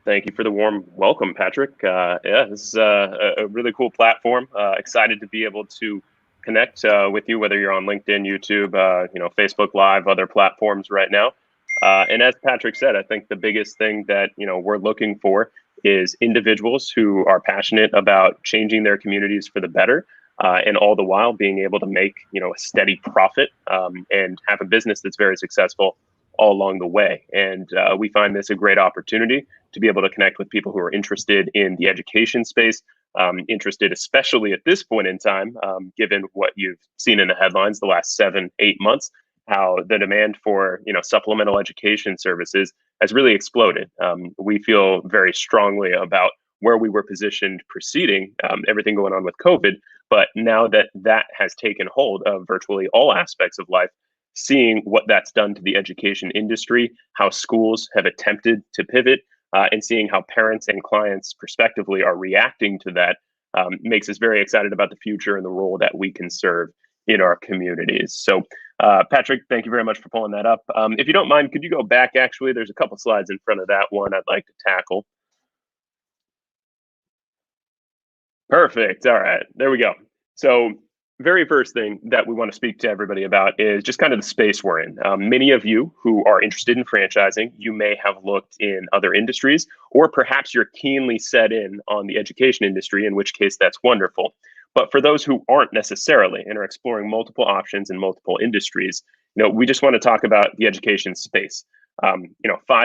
Thank you for the warm welcome, Patrick. Yeah, this is a really cool platform. Excited to be able to connect with you, whether you're on LinkedIn, YouTube, Facebook Live, other platforms right now. And as Patrick said, I think the biggest thing that we're looking for is individuals who are passionate about changing their communities for the better, and all the while being able to make a steady profit and have a business that's very successful all along the way. And we find this a great opportunity to be able to connect with people who are interested in the education space, interested especially at this point in time, given what you've seen in the headlines the last 7, 8 months, how the demand for supplemental education services has really exploded. We feel very strongly about where we were positioned preceding everything going on with COVID, but now that that has taken hold of virtually all aspects of life, seeing what that's done to the education industry, how schools have attempted to pivot, and seeing how parents and clients, prospectively, are reacting to that makes us very excited about the future and the role that we can serve in our communities. So, Patrick, thank you very much for pulling that up. If you don't mind, could you go back? Actually, there's a couple slides in front of that one I'd like to tackle. Perfect. All right, there we go. So, very first thing that we want to speak to everybody about is just kind of the space we're in. Many of you who are interested in franchising, you may have looked in other industries, or perhaps you're keenly set in on the education industry, in which case that's wonderful. But for those who aren't necessarily and are exploring multiple options in multiple industries, we just want to talk about the education space. $5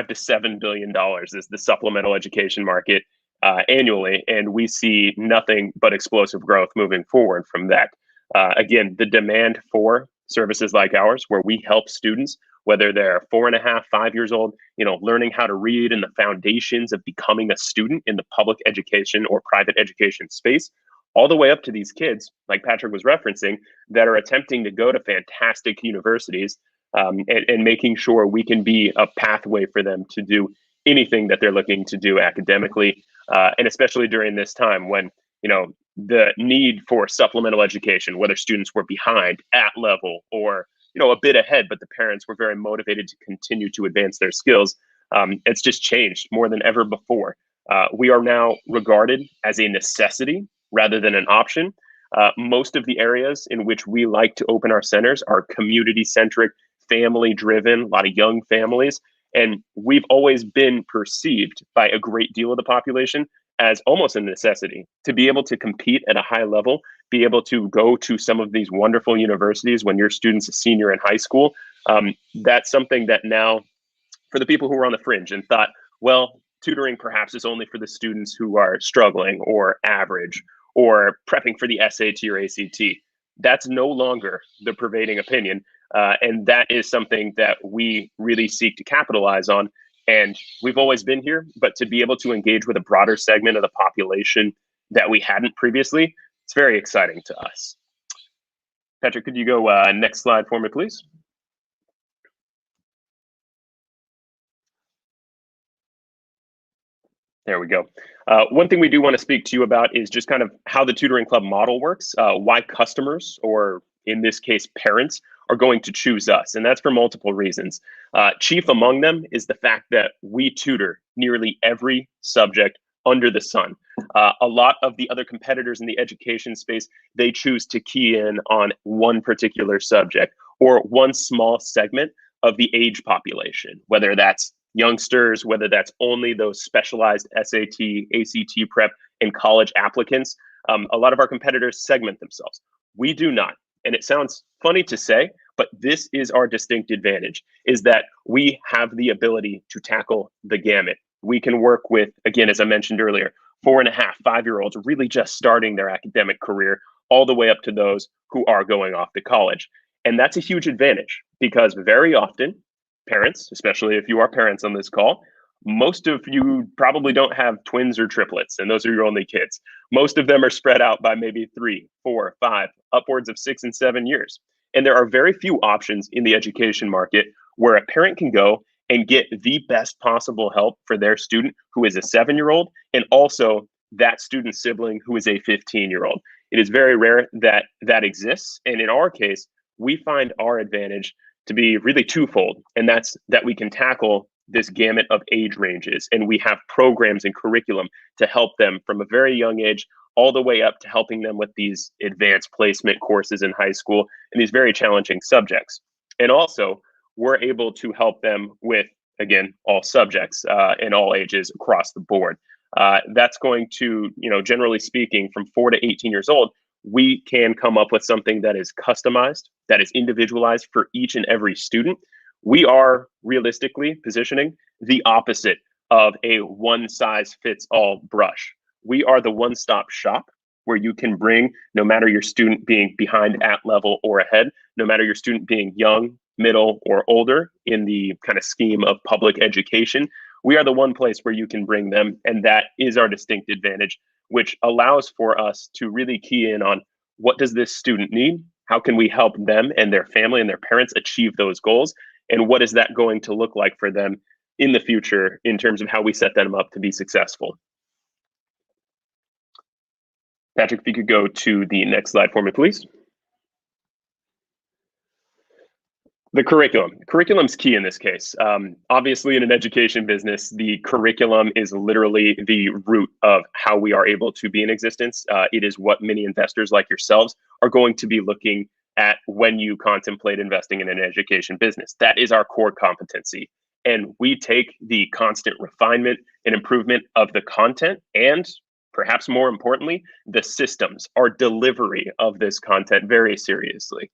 to $7 billion is the supplemental education market annually, and we see nothing but explosive growth moving forward from that. Again, the demand for services like ours, where we help students, whether they're 4.5, 5 years old, learning how to read and the foundations of becoming a student in the public education or private education space, all the way up to these kids, like Patrick was referencing, that are attempting to go to fantastic universities, and making sure we can be a pathway for them to do anything that they're looking to do academically, and especially during this time when the need for supplemental education, whether students were behind, at level, or a bit ahead, but the parents were very motivated to continue to advance their skills. It's just changed more than ever before. We are now regarded as a necessity rather than an option. Most of the areas in which we like to open our centers are community centric, family driven, a lot of young families. And we've always been perceived by a great deal of the population as almost a necessity to be able to compete at a high level, be able to go to some of these wonderful universities when your student's a senior in high school. That's something that now, for the people who were on the fringe and thought, well, tutoring perhaps is only for the students who are struggling or average or prepping for the SAT or ACT. That's no longer the pervading opinion. And that is something that we really seek to capitalize on. And we've always been here, but to be able to engage with a broader segment of the population that we hadn't previously, it's very exciting to us. Patrick, could you go next slide for me, please? There we go. One thing we do want to speak to you about is just kind of how the Tutoring Club model works, why customers, or in this case, parents, are going to choose us. And that's for multiple reasons. Chief among them is the fact that we tutor nearly every subject under the sun. A lot of the other competitors in the education space, they choose to key in on one particular subject or one small segment of the age population, whether that's youngsters, whether that's only those specialized SAT, ACT prep, and college applicants. A lot of our competitors segment themselves. We do not. And it sounds funny to say, but this is our distinct advantage, is that we have the ability to tackle the gamut. We can work with, again, as I mentioned earlier, 4.5, 5 year olds really just starting their academic career, all the way up to those who are going off to college. And that's a huge advantage because very often parents, especially if you are parents on this call, most of you probably don't have twins or triplets, and those are your only kids. Most of them are spread out by maybe 3, 4, 5, upwards of 6 and 7 years. And there are very few options in the education market where a parent can go and get the best possible help for their student who is a 7-year-old and also that student's sibling who is a 15-year-old. It is very rare that that exists. And in our case, we find our advantage to be really twofold, and that's that we can tackle this gamut of age ranges, and we have programs and curriculum to help them from a very young age all the way up to helping them with these advanced placement courses in high school and these very challenging subjects. And also, we're able to help them with, again, all subjects and all ages across the board. That's going to, generally speaking, from 4 to 18 years old, we can come up with something that is customized, that is individualized for each and every student. We are realistically positioning the opposite of a one size fits all brush. We are the one stop shop where you can bring, no matter your student being behind, at level, or ahead, no matter your student being young, middle, or older in the kind of scheme of public education, we are the one place where you can bring them. And that is our distinct advantage, which allows for us to really key in on what does this student need? How can we help them and their family and their parents achieve those goals? And what is that going to look like for them in the future in terms of how we set them up to be successful? Patrick, if you could go to the next slide for me, please. The curriculum. Curriculum's key in this case. Obviously, in an education business, the curriculum is literally the root of how we are able to be in existence. It is what many investors like yourselves are going to be looking at when you contemplate investing in an education business. That is our core competency. And we take the constant refinement and improvement of the content and, perhaps more importantly, the systems, our delivery of this content very seriously.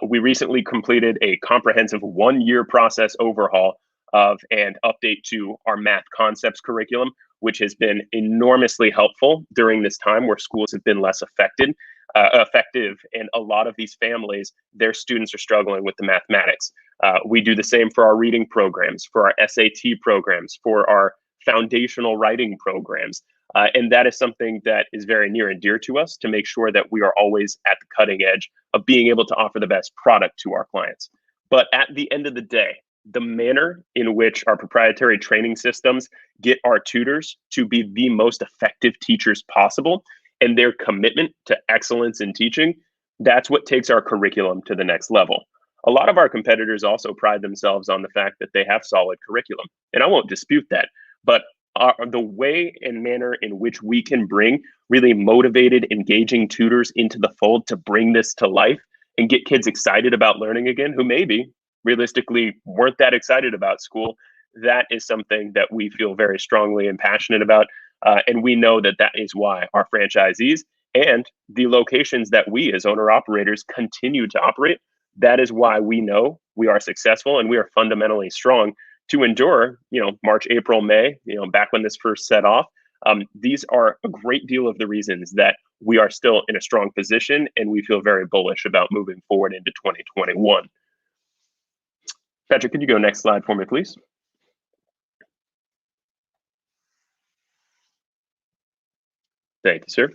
We recently completed a comprehensive 1-year process overhaul of and update to our math concepts curriculum, which has been enormously helpful during this time where schools have been less effective, and a lot of these families, their students are struggling with the mathematics. We do the same for our reading programs, for our SAT programs, for our foundational writing programs. And that is something that is very near and dear to us to make sure that we are always at the cutting edge of being able to offer the best product to our clients. But at the end of the day, the manner in which our proprietary training systems get our tutors to be the most effective teachers possible and their commitment to excellence in teaching, that's what takes our curriculum to the next level. A lot of our competitors also pride themselves on the fact that they have solid curriculum, and I won't dispute that. But the way and manner in which we can bring really motivated, engaging tutors into the fold to bring this to life and get kids excited about learning again, who maybe realistically weren't that excited about school, that is something that we feel very strongly and passionate about. And we know that that is why our franchisees and the locations that we as owner operators continue to operate, that is why we know we are successful and we are fundamentally strong to endure, March, April, May, back when this first set off. These are a great deal of the reasons that we are still in a strong position and we feel very bullish about moving forward into 2021. Patrick, could you go next slide for me, please? Thank you, sir.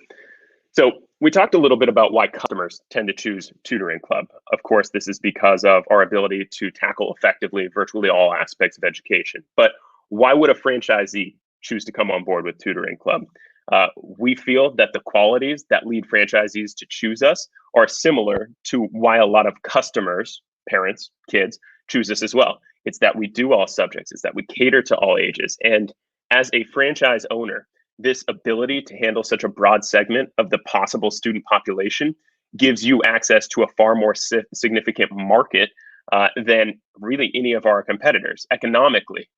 So we talked a little bit about why customers tend to choose Tutoring Club. Of course, this is because of our ability to tackle effectively virtually all aspects of education. But why would a franchisee choose to come on board with Tutoring Club? We feel that the qualities that lead franchisees to choose us are similar to why a lot of customers, parents, kids, choose us as well. It's that we do all subjects. It's that we cater to all ages. And as a franchise owner, this ability to handle such a broad segment of the possible student population gives you access to a far more significant market than really any of our competitors economically.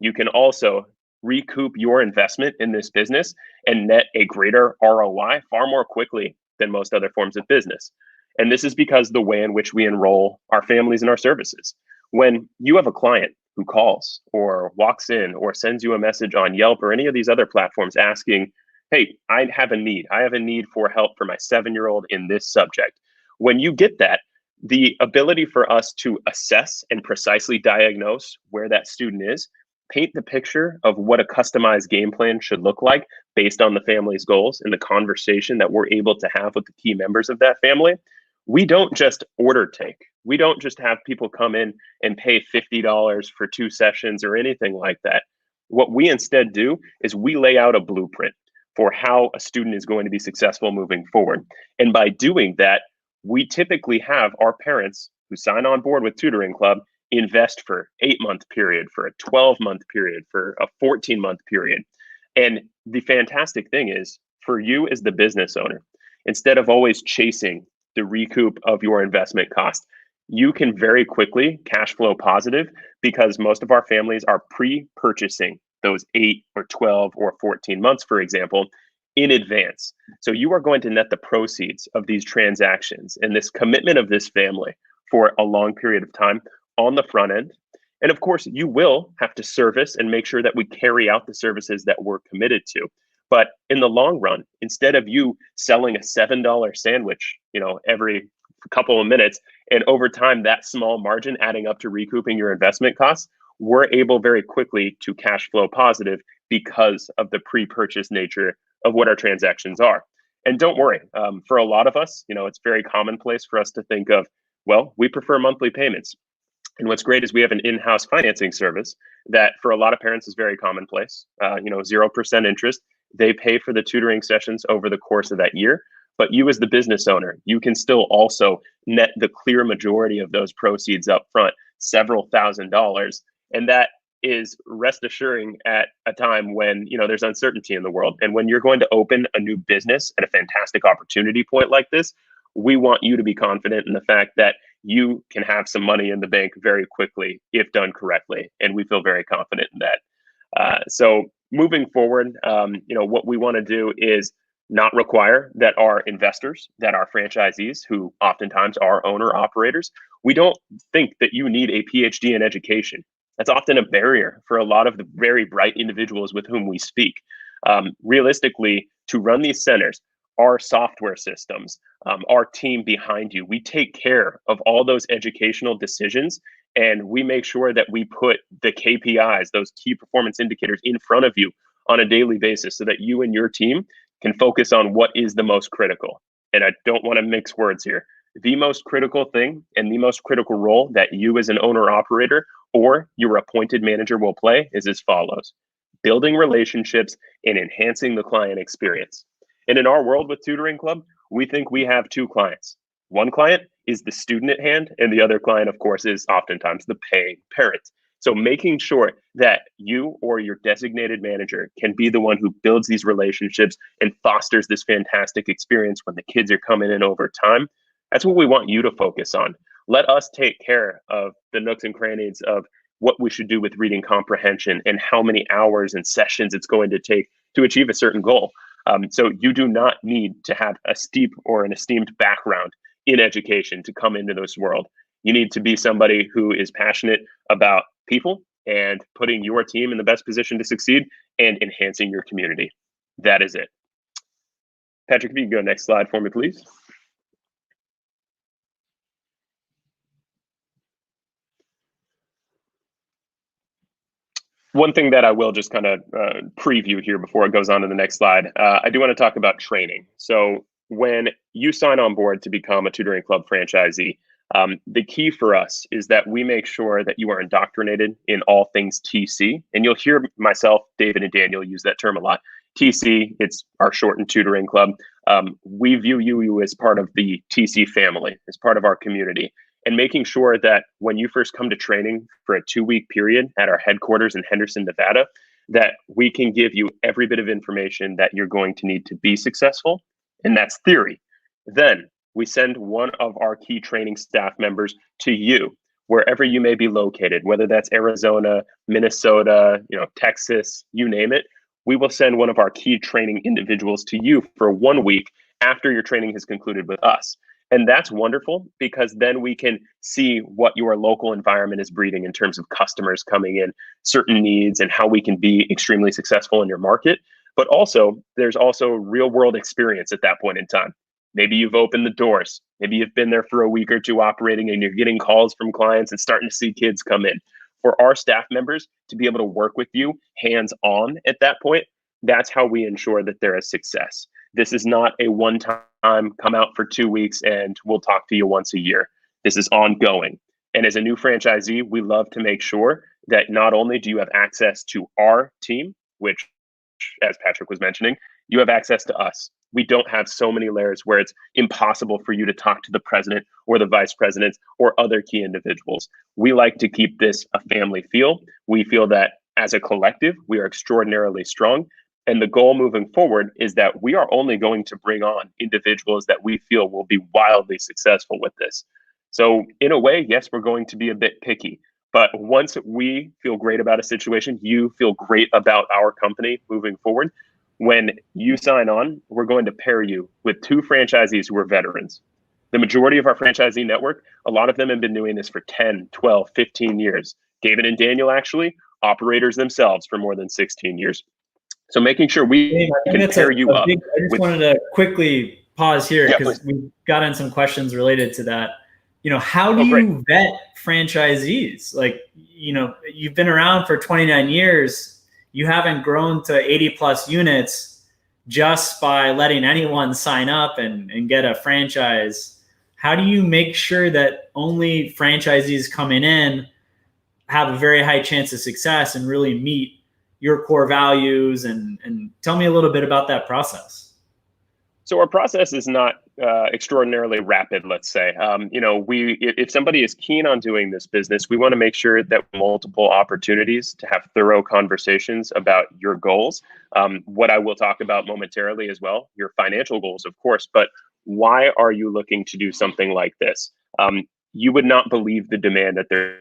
You can also recoup your investment in this business and net a greater ROI far more quickly than most other forms of business. And this is because the way in which we enroll our families in our services. When you have a client who calls or walks in or sends you a message on Yelp or any of these other platforms asking, hey, I have a need. I have a need for help for my 7-year-old in this subject. When you get that, the ability for us to assess and precisely diagnose where that student is, paint the picture of what a customized game plan should look like based on the family's goals and the conversation that we're able to have with the key members of that family. We don't just order take. We don't just have people come in and pay $50 for 2 sessions or anything like that. What we instead do is we lay out a blueprint for how a student is going to be successful moving forward. And by doing that, we typically have our parents who sign on board with Tutoring Club invest for 8-month period, for a 12-month period, for a 14-month period. And the fantastic thing is, for you as the business owner, instead of always chasing the recoup of your investment cost, you can very quickly cash flow positive because most of our families are pre-purchasing those 8 or 12 or 14 months, for example, in advance. So you are going to net the proceeds of these transactions and this commitment of this family for a long period of time on the front end. And of course, you will have to service and make sure that we carry out the services that we're committed to. But in the long run, instead of you selling a $7 sandwich, every couple of minutes, and over time, that small margin adding up to recouping your investment costs, we're able very quickly to cash flow positive because of the pre-purchase nature of what our transactions are. And don't worry, for a lot of us, it's very commonplace for us to think of, well, we prefer monthly payments. And what's great is we have an in-house financing service that for a lot of parents is very commonplace. 0% interest. They pay for the tutoring sessions over the course of that year. But you as the business owner, you can still also net the clear majority of those proceeds up front, several $1,000s. And that is rest assuring at a time when there's uncertainty in the world. And when you're going to open a new business at a fantastic opportunity point like this, we want you to be confident in the fact that you can have some money in the bank very quickly if done correctly. And we feel very confident in that. So moving forward, what we want to do is not require that our investors, that our franchisees, who oftentimes are owner operators, we don't think that you need a PhD in education. That's often a barrier for a lot of the very bright individuals with whom we speak. Realistically, to run these centers, our software systems, our team behind you, we take care of all those educational decisions, and we make sure that we put the KPIs, those key performance indicators, in front of you on a daily basis so that you and your team can focus on what is the most critical. And I don't want to mix words here. The most critical thing and the most critical role that you as an owner operator or your appointed manager will play is as follows: building relationships and enhancing the client experience. And in our world with Tutoring Club, we think we have two clients. One client is the student at hand, and the other client, of course, is oftentimes the paying parent. So making sure that you or your designated manager can be the one who builds these relationships and fosters this fantastic experience when the kids are coming in over time, that's what we want you to focus on. Let us take care of the nooks and crannies of what we should do with reading comprehension and how many hours and sessions it's going to take to achieve a certain goal. So you do not need to have a steep or an esteemed background in education to come into this world. You need to be somebody who is passionate about people and putting your team in the best position to succeed and enhancing your community. That is it. Patrick, if you can go next slide for me, please. One thing that I will just kind of preview here before it goes on to the next slide, I do want to talk about training. So when you sign on board to become a Tutoring Club franchisee, the key for us is that we make sure that you are indoctrinated in all things TC. And you'll hear myself, David, and Daniel use that term a lot. TC, it's our shortened Tutoring Club. We view you as part of the TC family, as part of our community. And making sure that when you first come to training for a 2-week period at our headquarters in Henderson, Nevada, that we can give you every bit of information that you're going to need to be successful. And that's theory. Then we send one of our key training staff members to you, wherever you may be located, whether that's Arizona, Minnesota, Texas, you name it. We will send one of our key training individuals to you for 1 week after your training has concluded with us. And that's wonderful because then we can see what your local environment is breeding in terms of customers coming in, certain needs, and how we can be extremely successful in your market. But also, there's also real world experience at that point in time. Maybe you've opened the doors. Maybe you've been there for a week or two operating and you're getting calls from clients and starting to see kids come in. For our staff members to be able to work with you hands-on at that point, that's how we ensure that there is success. This is not a one-time come out for 2 weeks and we'll talk to you once a year. This is ongoing. And as a new franchisee, we love to make sure that not only do you have access to our team, which, as Patrick was mentioning, you have access to us. we don't have so many layers where it's impossible for you to talk to the president or the vice presidents or other key individuals. We like to keep this a family feel. We feel that as a collective, we are extraordinarily strong. And the goal moving forward is that we are only going to bring on individuals that we feel will be wildly successful with this. So, in a way, yes, we're going to be a bit picky. But once we feel great about a situation, you feel great about our company moving forward. When you sign on, we're going to pair you with 2 franchisees who are veterans. The majority of our franchisee network, a lot of them have been doing this for 10, 12, 15 years. David and Daniel, actually, operators themselves for more than 16 years. So making sure we can pair you up. I just wanted to quickly pause here because we've gotten some questions related to that. How do you vet franchisees? Like, you've been around for 29 years. You haven't grown to 80 plus units just by letting anyone sign up and get a franchise. How do you make sure that only franchisees coming in have a very high chance of success and really meet your core values? And tell me a little bit about that process. So our process is not extraordinarily rapid, let's say. If somebody is keen on doing this business, we want to make sure that multiple opportunities to have thorough conversations about your goals. What I will talk about momentarily as well, your financial goals, of course, but why are you looking to do something like this? You would not believe the demand that there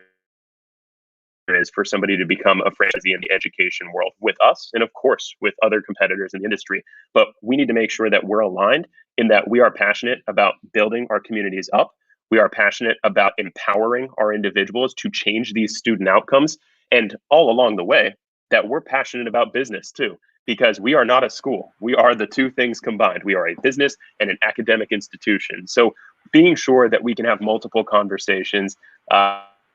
is for somebody to become a franchisee in the education world with us and of course with other competitors in the industry. But we need to make sure that we're aligned in that we are passionate about building our communities up. We are passionate about empowering our individuals to change these student outcomes. And all along the way, that we're passionate about business too, because we are not a school. We are the 2 things combined. We are a business and an academic institution. So being sure that we can have multiple conversations,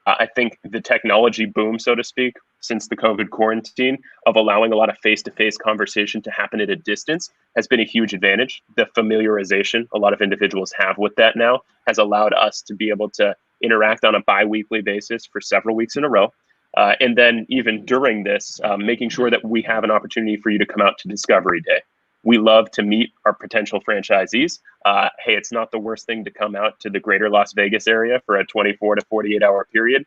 I think the technology boom, so to speak, since the COVID quarantine of allowing a lot of face-to-face conversation to happen at a distance has been a huge advantage. The familiarization a lot of individuals have with that now has allowed us to be able to interact on a bi-weekly basis for several weeks in a row. And then even during this, making sure that we have an opportunity for you to come out to Discovery Day. We love to meet our potential franchisees. Hey, it's not the worst thing to come out to the greater Las Vegas area for a 24 to 48 hour period,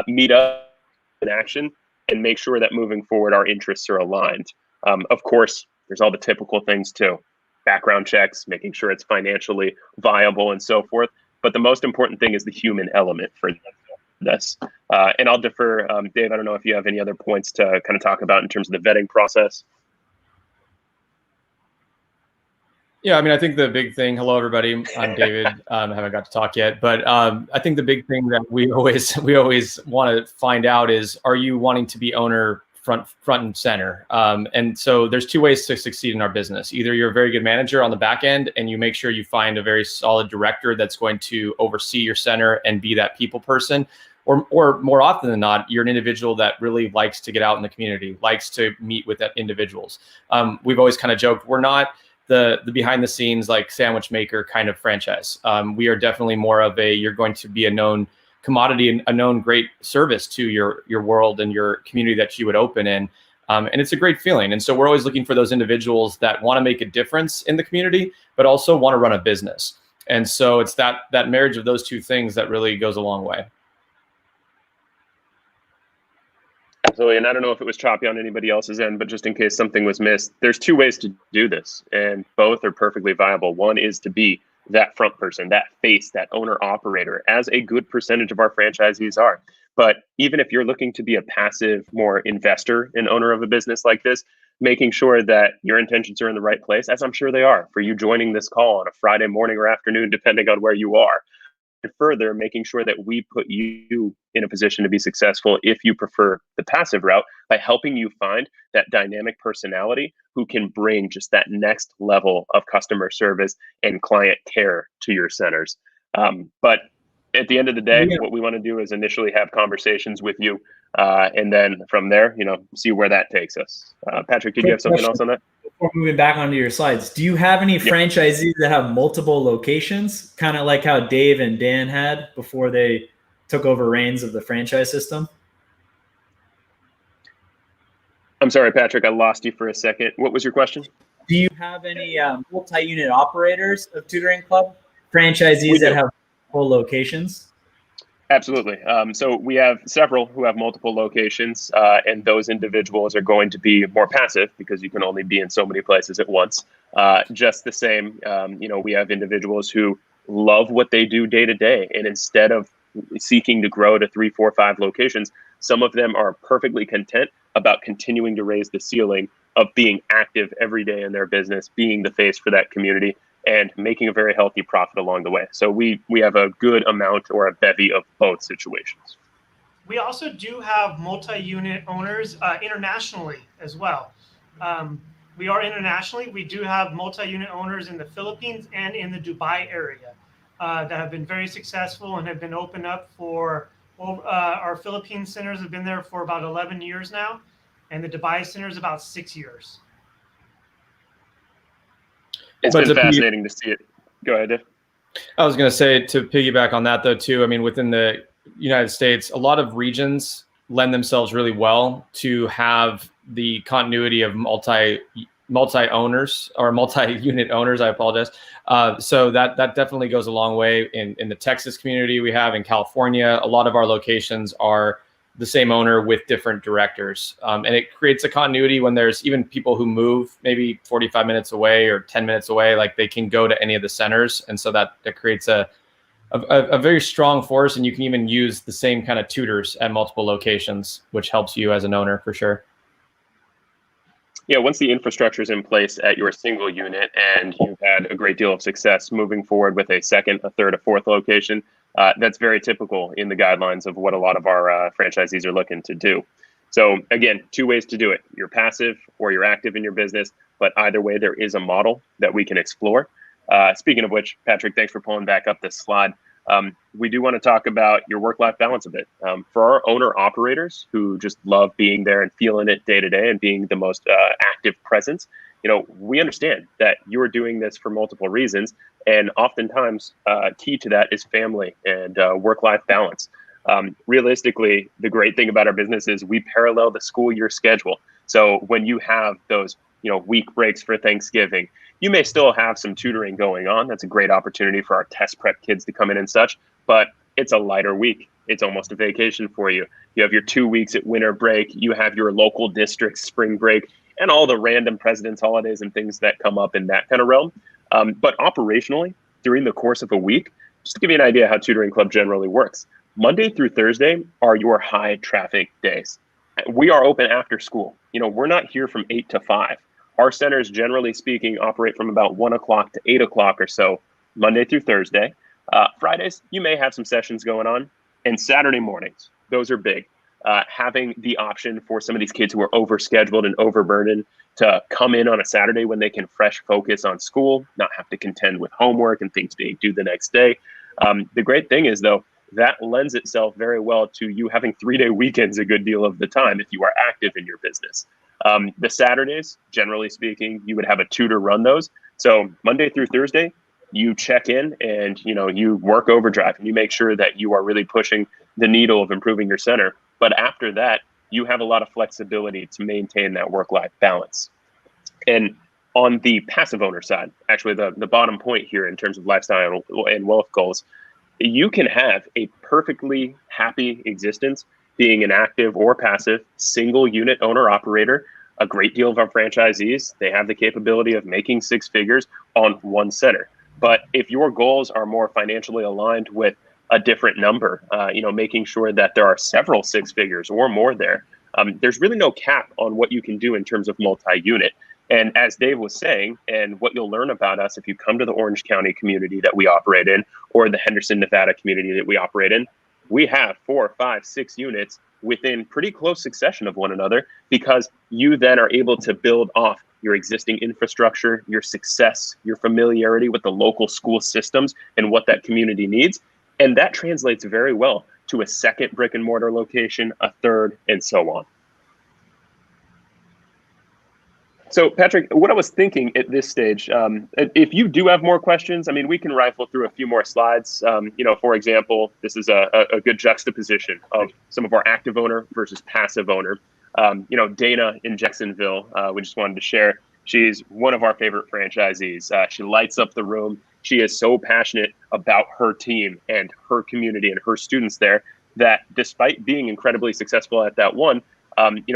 meet up in action, and make sure that moving forward, our interests are aligned. Of course, there's all the typical things too, background checks, making sure it's financially viable and so forth. But the most important thing is the human element for this. And I'll defer, Dave, I don't know if you have any other points to kind of talk about in terms of the vetting process. Yeah, I mean, I think the big thing, hello, everybody, I'm David. I haven't got to talk yet, but I think the big thing that we always want to find out is, are you wanting to be owner front and center? And so there's 2 ways to succeed in our business. Either you're a very good manager on the back end and you make sure you find a very solid director that's going to oversee your center and be that people person, or more often than not, you're an individual that really likes to get out in the community, likes to meet with that individuals. We've always kind of joked, we're not the behind the scenes like sandwich maker kind of franchise. We are definitely more of you're going to be a known commodity and a known great service to your world and your community that you would open in. And it's a great feeling. And so we're always looking for those individuals that want to make a difference in the community, but also want to run a business. And so it's that marriage of those 2 things that really goes a long way. Absolutely. And I don't know if it was choppy on anybody else's end, but just in case something was missed, there's 2 ways to do this, and both are perfectly viable. One is to be that front person, that face, that owner operator, as a good percentage of our franchisees are. But even if you're looking to be a passive, more investor and owner of a business like this, making sure that your intentions are in the right place, as I'm sure they are for you joining this call on a Friday morning or afternoon, depending on where you are. Further, making sure that we put you in a position to be successful if you prefer the passive route by helping you find that dynamic personality who can bring just that next level of customer service and client care to your centers. But at the end of the day, what we want to do is initially have conversations with you, and then from there, see where that takes us. Patrick, did you have something else on that? Before moving back onto your slides, do you have any franchisees that have multiple locations, kind of like how Dave and Dan had before they took over reins of the franchise system? I'm sorry, Patrick, I lost you for a second. What was your question? do you have any multi-unit operators of Tutoring Club, franchisees We that do. have full locations? Absolutely. So we have several who have multiple locations, and those individuals are going to be more passive because you can only be in so many places at once. Just the same, we have individuals who love what they do day to day, and instead of seeking to grow to 3, 4, 5 locations, some of them are perfectly content about continuing to raise the ceiling of being active every day in their business, being the face for that community, and making a very healthy profit along the way. So we have a good amount or a bevy of both situations. We also do have multi-unit owners internationally as well. We are internationally. We do have multi-unit owners in the Philippines and in the Dubai area that have been very successful and have been opened up for, our Philippine centers have been there for about 11 years now, and the Dubai center is about 6 years. It's been fascinating to see it. Go ahead, Dave. I was going to say, to piggyback on that though too, I mean, within the United States, a lot of regions lend themselves really well to have the continuity of multi-owners or multi-unit owners. I apologize. So that definitely goes a long way in the Texas community we have. In California, a lot of our locations are the same owner with different directors. And it creates a continuity when there's even people who move maybe 45 minutes away or 10 minutes away, like they can go to any of the centers. And so that creates a very strong force, and you can even use the same kind of tutors at multiple locations, which helps you as an owner for sure. Yeah, once the infrastructure is in place at your single unit and you've had a great deal of success moving forward with a second, a third, a fourth location, that's very typical in the guidelines of what a lot of our franchisees are looking to do. So again, 2 ways to do it. You're passive or you're active in your business, but either way, there is a model that we can explore. Speaking of which, Patrick, thanks for pulling back up this slide. We do want to talk about your work-life balance a bit. For our owner-operators who just love being there and feeling it day to day and being the most active presence, we understand that you're doing this for multiple reasons, and oftentimes key to that is family and work-life balance. Realistically, the great thing about our business is we parallel the school year schedule. So when you have those week breaks for Thanksgiving, you may still have some tutoring going on. That's a great opportunity for our test prep kids to come in and such, but it's a lighter week. It's almost a vacation for you. You have your 2 weeks at winter break. You have your local district spring break and all the random president's holidays and things that come up in that kind of realm. But operationally, during the course of a week, just to give you an idea how Tutoring Club generally works, Monday through Thursday are your high traffic days. We are open after school. We're not here from 8 to 5. Our centers, generally speaking, operate from about 1 o'clock to 8 o'clock or so, Monday through Thursday. Fridays, you may have some sessions going on. And Saturday mornings, those are big. Having the option for some of these kids who are overscheduled and overburdened to come in on a Saturday when they can fresh focus on school, not have to contend with homework and things being due the next day. The great thing is, though, that lends itself very well to you having 3-day weekends a good deal of the time if you are active in your business. The Saturdays, generally speaking, you would have a tutor run those. So Monday through Thursday, you check in and you work overdrive and you make sure that you are really pushing the needle of improving your center. But after that, you have a lot of flexibility to maintain that work-life balance. And on the passive owner side, actually the bottom point here in terms of lifestyle and wealth goals, you can have a perfectly happy existence being an active or passive single unit owner operator. A great deal of our franchisees, they have the capability of making 6 figures on one center. But if your goals are more financially aligned with a different number, making sure that there are several 6 figures or more there, there's really no cap on what you can do in terms of multi-unit. And as Dave was saying, and what you'll learn about us if you come to the Orange County community that we operate in, or the Henderson, Nevada community that we operate in, we have 4, 5, 6 units within pretty close succession of one another, because you then are able to build off your existing infrastructure, your success, your familiarity with the local school systems and what that community needs. And that translates very well to a second brick and mortar location, a third, and so on. So Patrick, what I was thinking at this stage, if you do have more questions, I mean, we can rifle through a few more slides. For example, this is a good juxtaposition of some of our active owner versus passive owner. Dana in Jacksonville, we just wanted to share, She's one of our favorite franchisees. She lights up the room. She is so passionate about her team and her community and her students there that despite being incredibly successful at that one,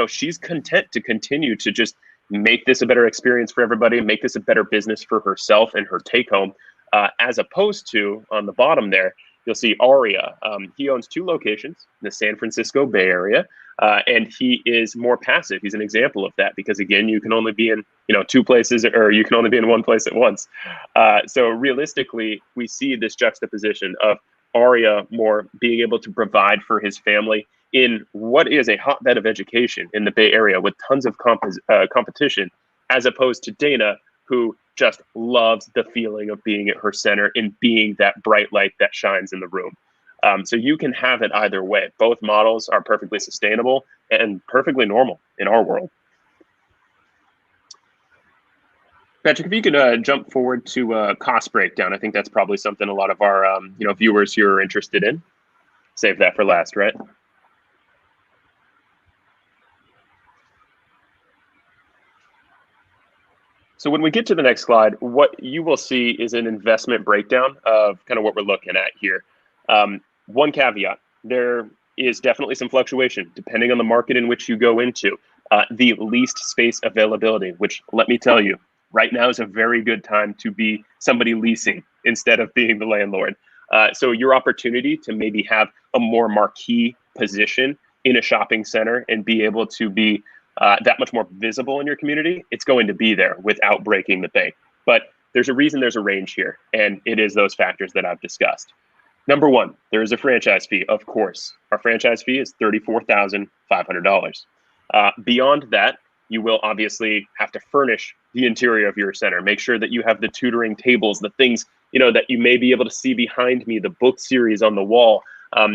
she's content to continue to just make this a better experience for everybody, make this a better business for herself and her take home, as opposed to on the bottom there, you'll see Aria. He owns 2 locations in the San Francisco Bay Area, and he is more passive. He's an example of that because, again, you can only be in 2 places, or you can only be in one place at once. So realistically, we see this juxtaposition of Aria more being able to provide for his family in what is a hotbed of education in the Bay Area with tons of competition, as opposed to Dana, who just loves the feeling of being at her center and being that bright light that shines in the room. So you can have it either way. Both models are perfectly sustainable and perfectly normal in our world. Patrick, if you could jump forward to cost breakdown, I think that's probably something a lot of our viewers here are interested in. Save that for last, right? So when we get to the next slide, what you will see is an investment breakdown of kind of what we're looking at here. One caveat, there is definitely some fluctuation depending on the market in which you go into. The leased space availability, which let me tell you, right now is a very good time to be somebody leasing instead of being the landlord. So your opportunity to maybe have a more marquee position in a shopping center and be able to be that much more visible in your community, it's going to be there without breaking the bank. But there's a reason there's a range here, and it is those factors that I've discussed. Number 1, there is a franchise fee, of course. Our franchise fee is $34,500. Beyond that, you will obviously have to furnish the interior of your center. Make sure that you have the tutoring tables, the things that you may be able to see behind me, the book series on the wall,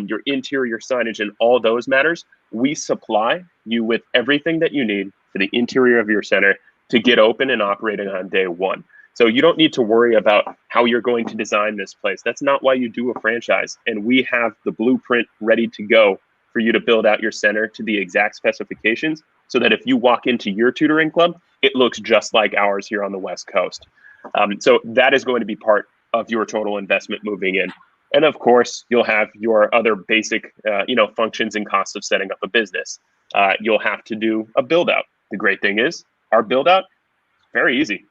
your interior signage, and all those matters. We supply you with everything that you need for the interior of your center to get open and operating on day 1. So you don't need to worry about how you're going to design this place. That's not why you do a franchise. And we have the blueprint ready to go for you to build out your center to the exact specifications so that if you walk into your tutoring club, it looks just like ours here on the West Coast. So that is going to be part of your total investment moving in. And of course, you'll have your other basic, functions and costs of setting up a business. You'll have to do a build out. The great thing is our build out is very easy.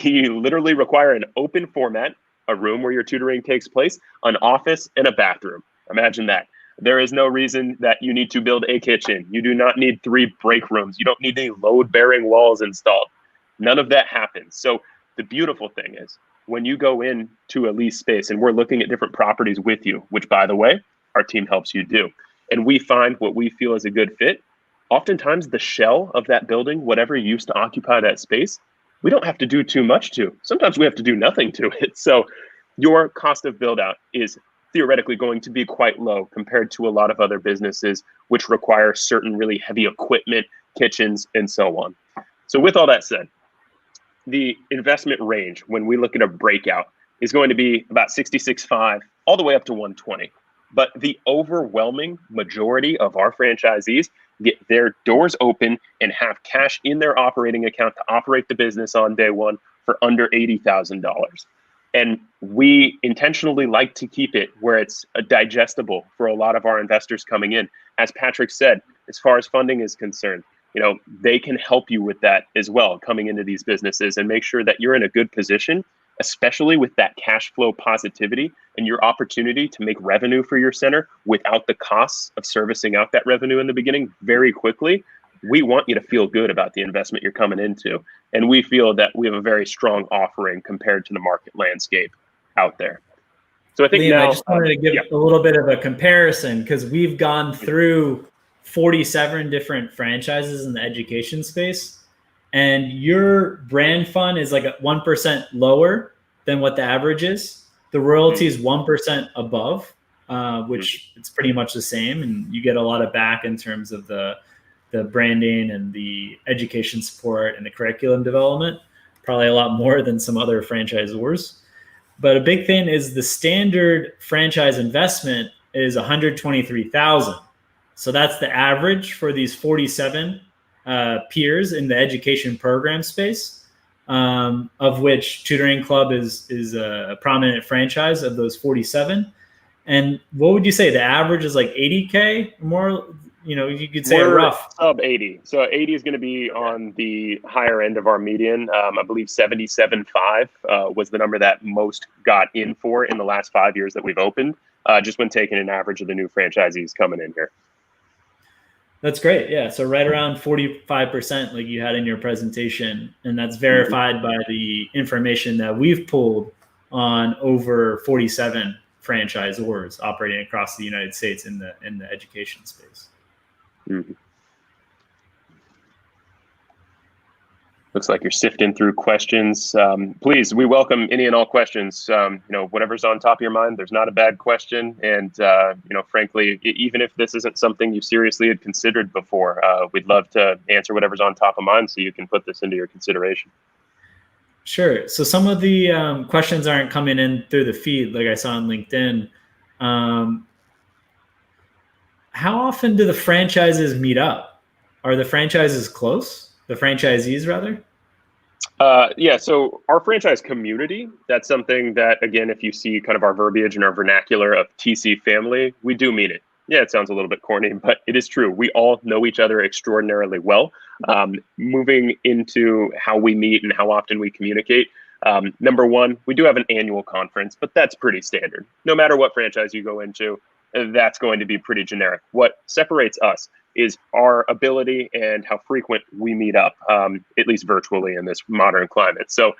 We literally require an open format, a room where your tutoring takes place, an office, and a bathroom. Imagine that. There is no reason that you need to build a kitchen. You do not need 3 break rooms. You don't need any load-bearing walls installed. None of that happens. So the beautiful thing is when you go into a lease space, and we're looking at different properties with you, which, by the way, our team helps you do, and we find what we feel is a good fit, oftentimes the shell of that building, whatever used to occupy that space, we don't have to do too much to. Sometimes we have to do nothing to it. So your cost of build out is theoretically going to be quite low compared to a lot of other businesses which require certain really heavy equipment, kitchens, and so on. So with all that said, the investment range when we look at a breakout is going to be about 66.5 all the way up to 120. But the overwhelming majority of our franchisees get their doors open and have cash in their operating account to operate the business on day 1 for under $80,000. And we intentionally like to keep it where it's digestible for a lot of our investors coming in. As Patrick said, as far as funding is concerned, they can help you with that as well, coming into these businesses, and make sure that you're in a good position, especially with that cash flow positivity and your opportunity to make revenue for your center without the costs of servicing out that revenue in the beginning very quickly. We want you to feel good about the investment you're coming into. And we feel that we have a very strong offering compared to the market landscape out there. So I think Liam, now, I just wanted to give a little bit of a comparison, because we've gone through 47 different franchises in the education space, and your brand fund is like 1% lower than what the average is. The royalty is 1% above, which it's pretty much the same, and you get a lot of back in terms of the branding and the education support and the curriculum development, probably a lot more than some other franchisors. But a big thing is the standard franchise investment is $123,000. So that's the average for these 47 peers in the education program space. of which Tutoring Club is a prominent franchise of those 47. And what would you say? The average is like 80K more, you could say a rough. Sub 80. So 80 is going to be on the higher end of our median. I believe 77.5 was the number that most got in for in the last 5 years that we've opened, just when taking an average of the new franchisees coming in here. That's great. Yeah. So right around 45%, like you had in your presentation, and that's verified by the information that we've pulled on over 47 franchisors operating across the United States in the education space. Mm-hmm. Looks like you're sifting through questions. Please, we welcome any and all questions. Whatever's on top of your mind, there's not a bad question. And, frankly, even if this isn't something you seriously had considered before, we'd love to answer whatever's on top of mind so you can put this into your consideration. Sure. So some of the questions aren't coming in through the feed like I saw on LinkedIn. How often do the franchises meet up? Are the franchises close? The franchisees, rather? Yeah, so our franchise community, that's something that, again, if you see kind of our verbiage and our vernacular of TC family, we do mean it. Yeah, it sounds a little bit corny, but it is true. We all know each other extraordinarily well. Moving into how we meet and how often we communicate, number one, we do have an annual conference, but that's pretty standard. No matter what franchise you go into, that's going to be pretty generic. What separates us is our ability and how frequent we meet up, at least virtually in this modern climate. So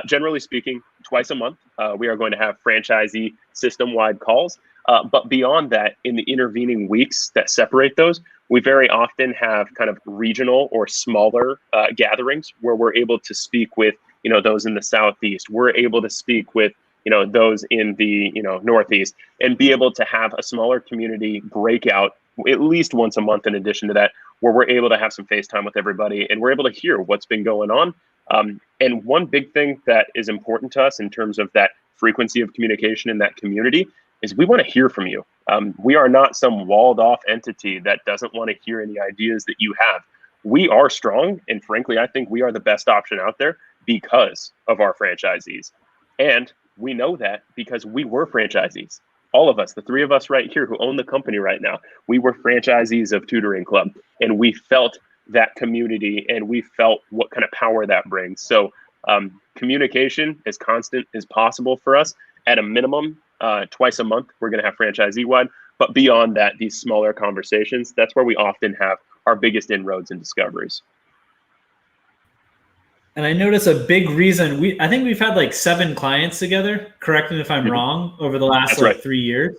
generally speaking, twice a month, we are going to have franchisee system-wide calls. But beyond that, in the intervening weeks that separate those, we very often have kind of regional or smaller gatherings where we're able to speak with, those in the Southeast. We're able to speak with, those in the, Northeast, and be able to have a smaller community breakout at least once a month in addition to that, where we're able to have some FaceTime with everybody and we're able to hear what's been going on. And one big thing that is important to us in terms of that frequency of communication in that community is we want to hear from you. We are not some walled off entity that doesn't want to hear any ideas that you have. We are strong, and frankly, I think we are the best option out there because of our franchisees. And we know that because we were franchisees. All of us, the three of us right here who own the company right now, we were franchisees of Tutoring Club, and we felt that community and we felt what kind of power that brings. So communication as constant as possible for us. At a minimum, twice a month, we're going to have franchisee-wide. But beyond that, these smaller conversations, that's where we often have our biggest inroads and discoveries. And I notice a big reason, I think we've had like 7 clients together, correct me if I'm wrong, over the last 3 years.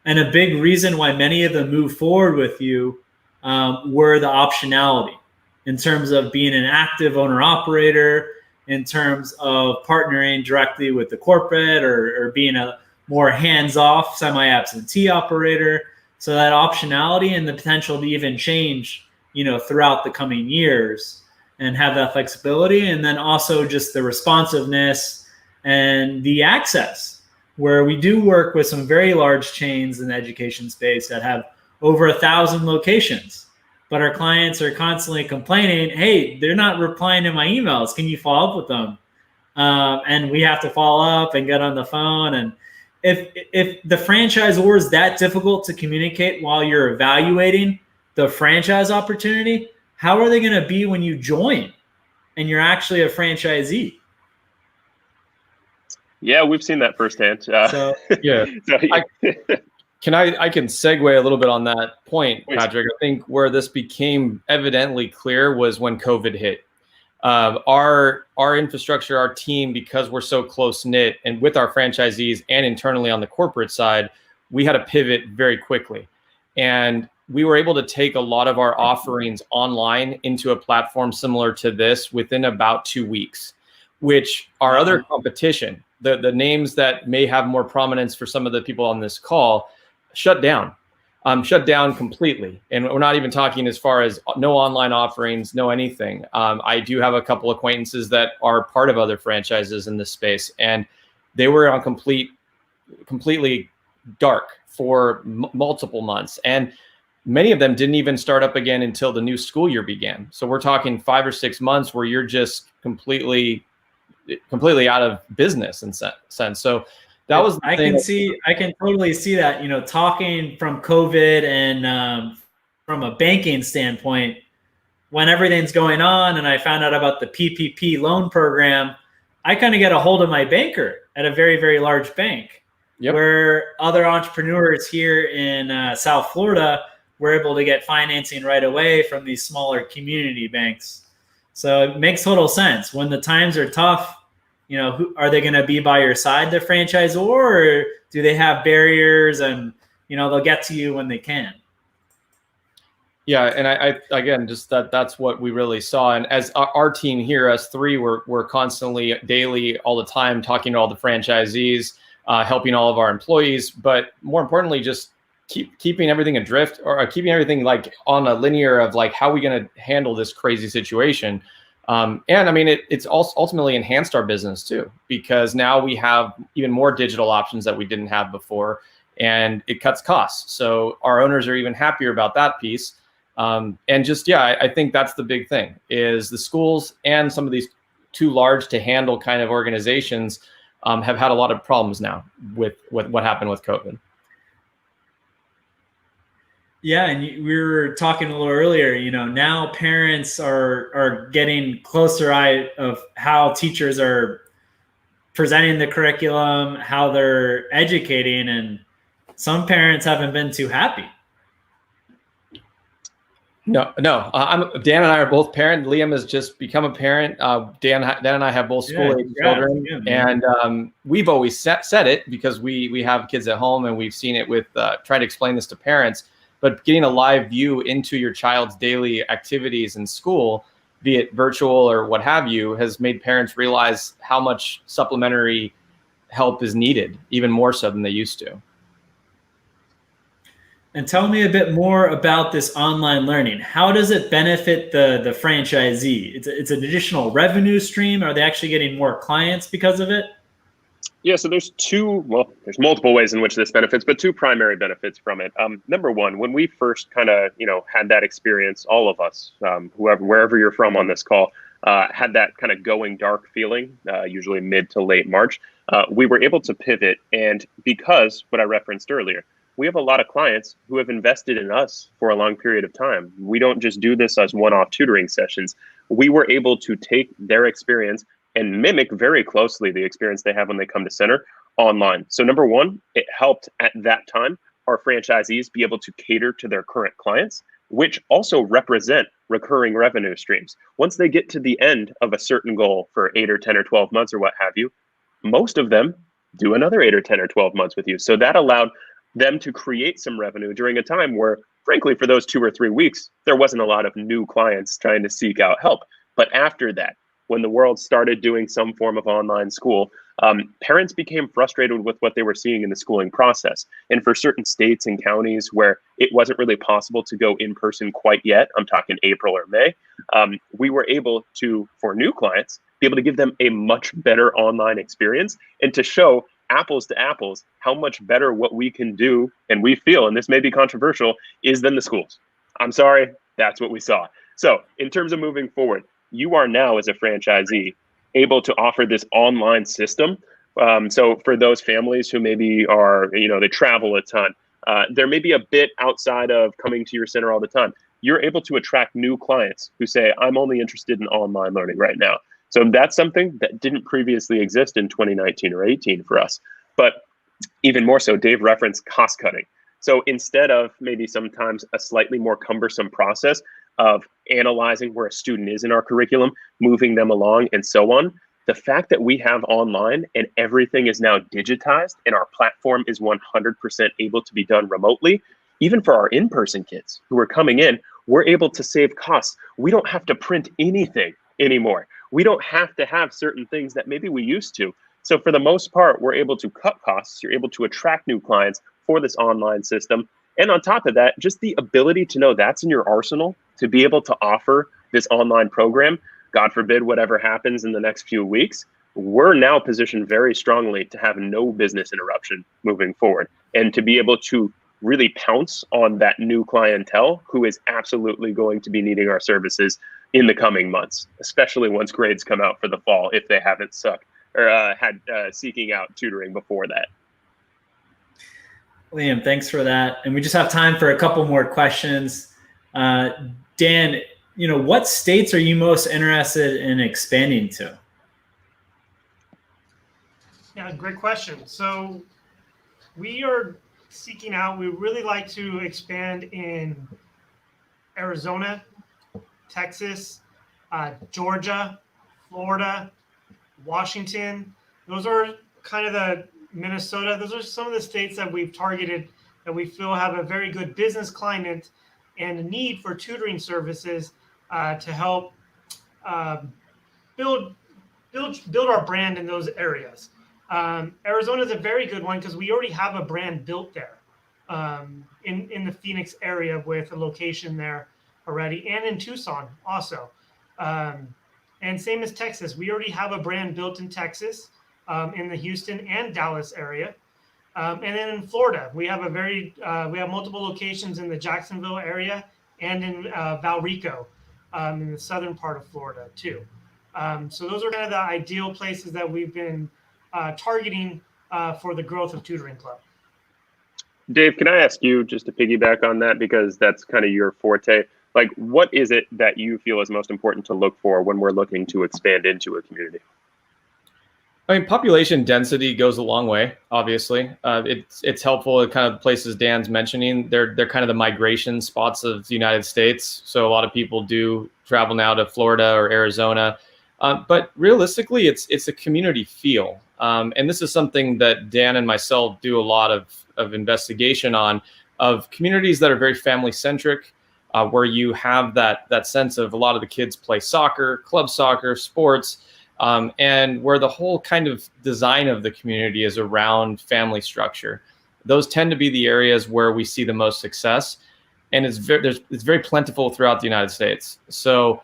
And a big reason why many of them moved forward with you were the optionality in terms of being an active owner operator, in terms of partnering directly with the corporate or being a more hands-off semi-absentee operator. So that optionality and the potential to even change, throughout the coming years and have that flexibility. And then also just the responsiveness and the access, where we do work with some very large chains in the education space that have over 1,000 locations, but our clients are constantly complaining, hey, they're not replying to my emails. Can you follow up with them? And we have to follow up and get on the phone. And if the franchisor is that difficult to communicate while you're evaluating the franchise opportunity, how are they going to be when you join and you're actually a franchisee? Yeah, we've seen that firsthand. I can segue a little bit on that point, Patrick. I think where this became evidently clear was when COVID hit. Our infrastructure, our team, because we're so close knit, and with our franchisees and internally on the corporate side, we had to pivot very quickly. And we were able to take a lot of our offerings online into a platform similar to this within about 2 weeks, which our other competition, the names that may have more prominence for some of the people on this call, shut down completely. And we're not even talking as far as no online offerings, no anything. I do have a couple acquaintances that are part of other franchises in this space, and they were on completely dark for multiple months. And many of them didn't even start up again until the new school year began. So we're talking 5 or 6 months where you're just completely completely out of business in sense. So that was the I can totally see that, you know, talking from COVID and from a banking standpoint, when everything's going on and I found out about the PPP loan program, I kind of get a hold of my banker at a very, very large bank. Yep. Where other entrepreneurs here in South Florida were able to get financing right away from these smaller community banks. So it makes total sense. When the times are tough, you know, are they going to be by your side, the franchisor, or do they have barriers and, you know, they'll get to you when they can? Yeah, and I again, just that's what we really saw. And as our team here, us three, we're constantly, daily, all the time, talking to all the franchisees, helping all of our employees, but more importantly, just keeping everything adrift, or keeping everything like on a linear of like, how are we going to handle this crazy situation? And I mean, it's also ultimately enhanced our business too, because now we have even more digital options that we didn't have before, and it cuts costs. So our owners are even happier about that piece. And just, yeah, I think that's the big thing, is the schools and some of these too large to handle kind of organizations have had a lot of problems now with what happened with COVID. Yeah, and we were talking a little earlier, you know, now parents are getting closer eye of how teachers are presenting the curriculum, how they're educating, and some parents haven't been too happy. No. Dan and I are both parents. Liam has just become a parent. Dan and I have both school-age children, and we've always said it, because we have kids at home, and we've seen it with trying to explain this to parents. But getting a live view into your child's daily activities in school, be it virtual or what have you, has made parents realize how much supplementary help is needed, even more so than they used to. And tell me a bit more about this online learning. How does it benefit the franchisee? It's an additional revenue stream. Are they actually getting more clients because of it? Yeah, so there's multiple ways in which this benefits, but two primary benefits from it. Number one, when we first kind of, had that experience, all of us, wherever you're from on this call, had that kind of going dark feeling, usually mid to late March, we were able to pivot. And because what I referenced earlier, we have a lot of clients who have invested in us for a long period of time. We don't just do this as one-off tutoring sessions. We were able to take their experience and mimic very closely the experience they have when they come to center online. So number one, it helped at that time our franchisees be able to cater to their current clients, which also represent recurring revenue streams. Once they get to the end of a certain goal for 8 or 10 or 12 months or what have you, most of them do another 8 or 10 or 12 months with you. So that allowed them to create some revenue during a time where, frankly, for those 2 or 3 weeks, there wasn't a lot of new clients trying to seek out help. But after that, when the world started doing some form of online school, parents became frustrated with what they were seeing in the schooling process. And for certain states and counties where it wasn't really possible to go in person quite yet, I'm talking April or May, we were able to, for new clients, be able to give them a much better online experience and to show apples to apples how much better what we can do, and we feel, and this may be controversial, is than the schools. I'm sorry, that's what we saw. So in terms of moving forward, you are now, as a franchisee, able to offer this online system. So for those families who maybe are, they travel a ton, there may be a bit outside of coming to your center all the time. You're able to attract new clients who say, I'm only interested in online learning right now. So that's something that didn't previously exist in 2019 or 18 for us. But even more so, Dave referenced cost cutting. So instead of maybe sometimes a slightly more cumbersome process of analyzing where a student is in our curriculum, moving them along, and so on, the fact that we have online and everything is now digitized and our platform is 100% able to be done remotely, even for our in-person kids who are coming in, we're able to save costs. We don't have to print anything anymore. We don't have to have certain things that maybe we used to. So for the most part, we're able to cut costs. You're able to attract new clients for this online system. And on top of that, just the ability to know that's in your arsenal to be able to offer this online program. God forbid whatever happens in the next few weeks, we're now positioned very strongly to have no business interruption moving forward and to be able to really pounce on that new clientele who is absolutely going to be needing our services in the coming months, especially once grades come out for the fall, if they haven't sucked or had seeking out tutoring before that. Liam, thanks for that. And we just have time for a couple more questions. Dan, what states are you most interested in expanding to? Yeah, great question. So we are seeking out, we really like to expand in Arizona, Texas, Georgia, Florida, Washington. Those are kind of the Minnesota. Those are some of the states that we've targeted that we feel have a very good business climate and a need for tutoring services to help build our brand in those areas. Arizona is a very good one because we already have a brand built there in the Phoenix area with a location there already, and in Tucson also. And same as Texas, we already have a brand built in Texas, in the Houston and Dallas area. And then in Florida, we have we have multiple locations in the Jacksonville area and in Valrico, in the southern part of Florida too. So those are kind of the ideal places that we've been targeting for the growth of Tutoring Club. Dave, can I ask you just to piggyback on that, because that's kind of your forte? Like, what is it that you feel is most important to look for when we're looking to expand into a community? I mean, population density goes a long way. Obviously, it's helpful at kind of places Dan's mentioning. They're kind of the migration spots of the United States. So a lot of people do travel now to Florida or Arizona, but realistically, it's a community feel. And this is something that Dan and myself do a lot of investigation on, of communities that are very family centric. Where you have that sense of a lot of the kids play soccer, club soccer, sports, and where the whole kind of design of the community is around family structure. Those tend to be the areas where we see the most success, and it's very plentiful throughout the United States. So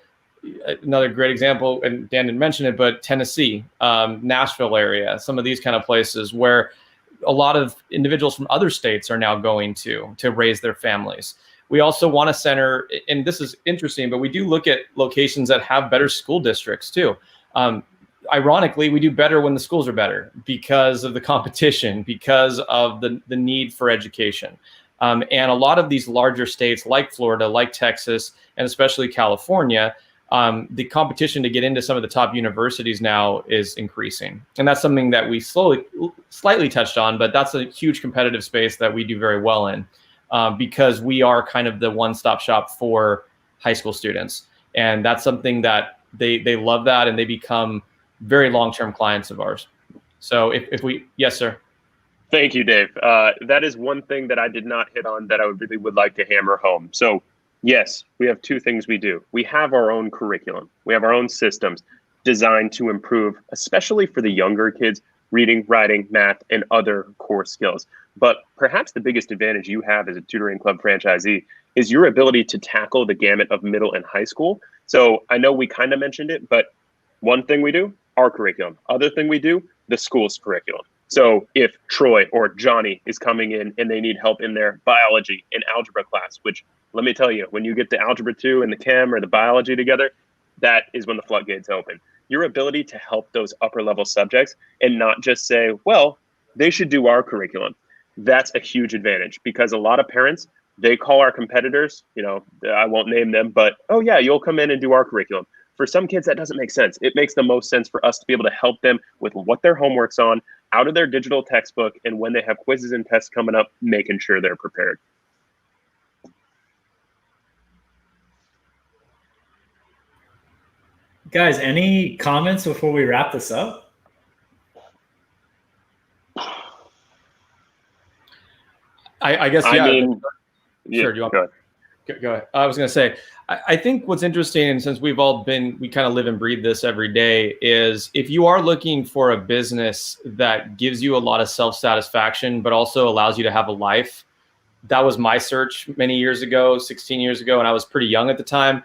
another great example, and Dan didn't mention it, but Tennessee, Nashville area, some of these kind of places where a lot of individuals from other states are now going to raise their families. We also want to center, and this is interesting, but we do look at locations that have better school districts too. Ironically, we do better when the schools are better because of the competition, because of the need for education. And a lot of these larger states like Florida, like Texas, and especially California, the competition to get into some of the top universities now is increasing. And that's something that we slightly touched on, but that's a huge competitive space that we do very well in. Because we are kind of the one-stop shop for high school students. And that's something that they love that, and they become very long-term clients of ours. So yes, sir. Thank you, Dave. That is one thing that I did not hit on that I would like to hammer home. So yes, we have two things we do. We have our own curriculum. We have our own systems designed to improve, especially for the younger kids, reading, writing, math, and other core skills. But perhaps the biggest advantage you have as a Tutoring Club franchisee is your ability to tackle the gamut of middle and high school. So I know we kind of mentioned it, but one thing we do, our curriculum. Other thing we do, the school's curriculum. So if Troy or Johnny is coming in and they need help in their biology and algebra class, which let me tell you, when you get the algebra 2 and the chem or the biology together, that is when the floodgates open. Your ability to help those upper level subjects and not just say, well, they should do our curriculum. That's a huge advantage, because a lot of parents, they call our competitors, I won't name them, but, oh yeah, you'll come in and do our curriculum. For some kids, that doesn't make sense. It makes the most sense for us to be able to help them with what their homework's on, out of their digital textbook, and when they have quizzes and tests coming up, making sure they're prepared. Guys, any comments before we wrap this up? I guess, yeah. Sure, do you want go ahead. I was going to say, I think what's interesting, and since we kind of live and breathe this every day, is if you are looking for a business that gives you a lot of self-satisfaction, but also allows you to have a life. That was my search many years ago, 16 years ago, and I was pretty young at the time.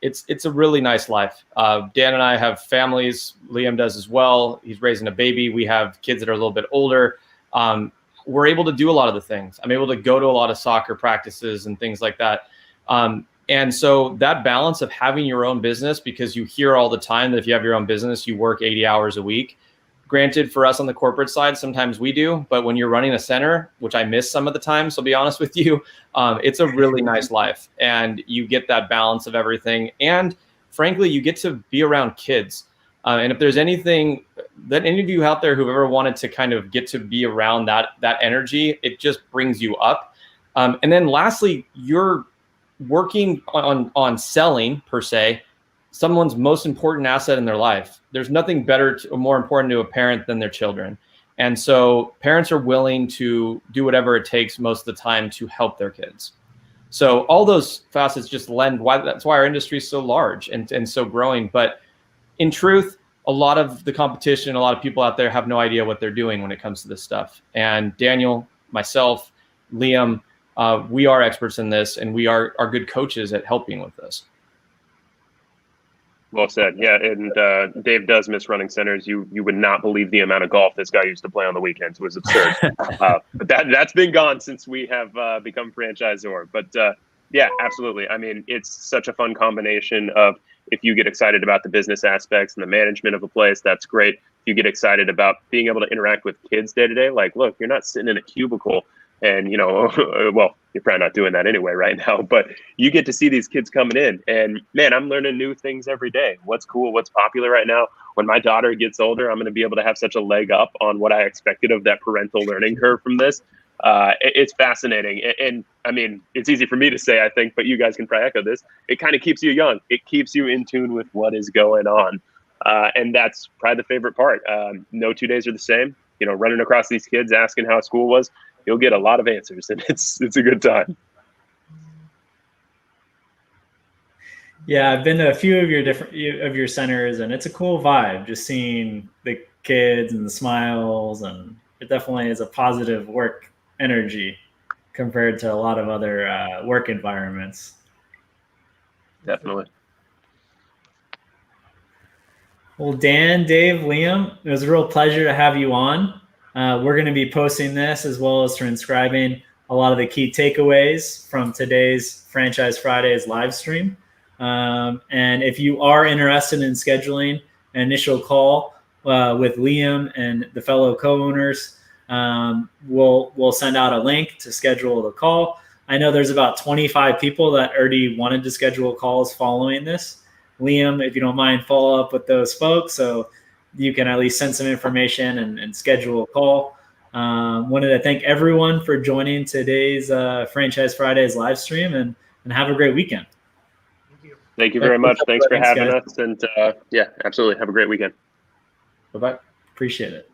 It's a really nice life. Dan and I have families. Liam does as well. He's raising a baby. We have kids that are a little bit older. We're able to do a lot of the things. I'm able to go to a lot of soccer practices and things like that. And so that balance of having your own business, because you hear all the time that if you have your own business, you work 80 hours a week. Granted, for us on the corporate side, sometimes we do, but when you're running a center, which I miss some of the time, so I'll be honest with you, it's a really nice life, and you get that balance of everything. And frankly, you get to be around kids. And if there's anything that any of you out there who've ever wanted to kind of get to be around that energy, it just brings you up. And then lastly, you're working on selling, per se, someone's most important asset in their life. There's nothing better or more important to a parent than their children. And so parents are willing to do whatever it takes most of the time to help their kids. So all those facets just lend why that's why our industry is so large and so growing. But in truth, a lot of the competition, a lot of people out there have no idea what they're doing when it comes to this stuff. And Daniel, myself, Liam, we are experts in this, and we are good coaches at helping with this. Well said. Yeah, and Dave does miss running centers. You would not believe the amount of golf this guy used to play on the weekends. It was absurd. But that's been gone since we have become franchisor. But yeah, absolutely. I mean, it's such a fun combination of, if you get excited about the business aspects and the management of a place, that's great. If you get excited about being able to interact with kids day to day, like, look, you're not sitting in a cubicle and, well, you're probably not doing that anyway right now, but you get to see these kids coming in, and man, I'm learning new things every day. What's cool, what's popular right now. When my daughter gets older, I'm going to be able to have such a leg up on what I expected of that parental learning curve from this. It's fascinating. And I mean, it's easy for me to say, I think, but you guys can probably echo this. It kind of keeps you young. It keeps you in tune with what is going on. And that's probably the favorite part. No 2 days are the same. Running across these kids, asking how school was, you'll get a lot of answers, and it's a good time. Yeah, I've been to a few of your centers, and it's a cool vibe just seeing the kids and the smiles, and it definitely is a positive work energy compared to a lot of other work environments. Definitely. Well, Dan, Dave, Liam, it was a real pleasure to have you on. We're going to be posting this as well as transcribing a lot of the key takeaways from today's Franchise Fridays live stream. And if you are interested in scheduling an initial call with Liam and the fellow co-owners, we'll send out a link to schedule the call. I know there's about 25 people that already wanted to schedule calls following this. Liam, if you don't mind, follow up with those folks so you can at least send some information and schedule a call. Wanted to thank everyone for joining today's Franchise Fridays live stream, and have a great weekend. Thank you very much. Thanks for having us. And yeah, absolutely. Have a great weekend. Bye-bye. Appreciate it.